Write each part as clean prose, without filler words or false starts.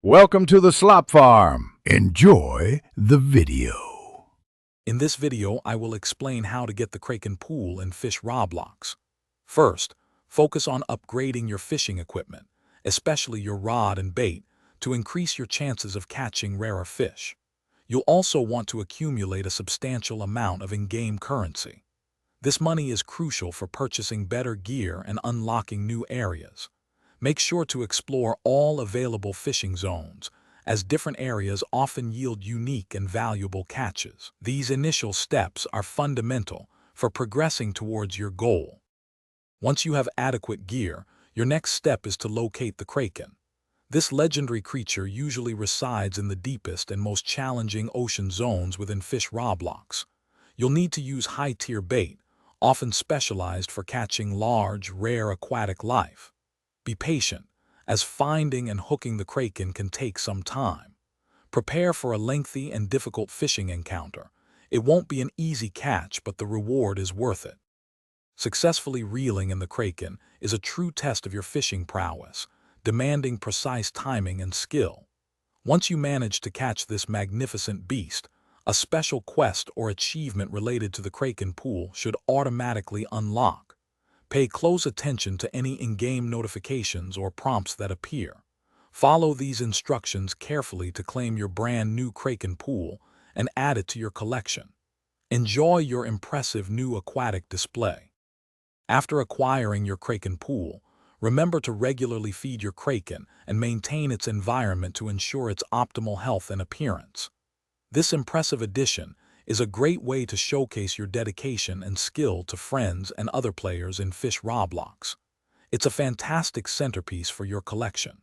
Welcome to the Slop Farm. Enjoy the video. In this video, I will explain how to get the Kraken pool in Fish Roblox. First, focus on upgrading your fishing equipment, especially your rod and bait, to increase your chances of catching rarer fish. You'll also want to accumulate a substantial amount of in-game currency. This money is crucial for purchasing better gear and unlocking new areas. Make sure to explore all available fishing zones, as different areas often yield unique and valuable catches. These initial steps are fundamental for progressing towards your goal. Once you have adequate gear, your next step is to locate the Kraken. This legendary creature usually resides in the deepest and most challenging ocean zones within Fish Roblox. You'll need to use high-tier bait, often specialized for catching large, rare aquatic life. Be patient, as finding and hooking the Kraken can take some time. Prepare for a lengthy and difficult fishing encounter. It won't be an easy catch, but the reward is worth it. Successfully reeling in the Kraken is a true test of your fishing prowess, demanding precise timing and skill. Once you manage to catch this magnificent beast, a special quest or achievement related to the Kraken pool should automatically unlock. Pay close attention to any in-game notifications or prompts that appear. Follow these instructions carefully to claim your brand new Kraken pool and add it to your collection. Enjoy your impressive new aquatic display. After acquiring your Kraken pool, remember to regularly feed your Kraken and maintain its environment to ensure its optimal health and appearance. This impressive addition is a great way to showcase your dedication and skill to friends and other players in Fish Roblox. It's a fantastic centerpiece for your collection.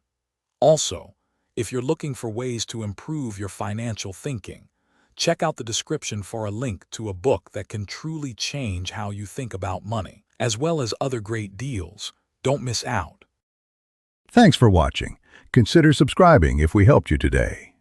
Also, if you're looking for ways to improve your financial thinking, check out the description for a link to a book that can truly change how you think about money, as well as other great deals. Don't miss out. Thanks for watching. Consider subscribing if we helped you today.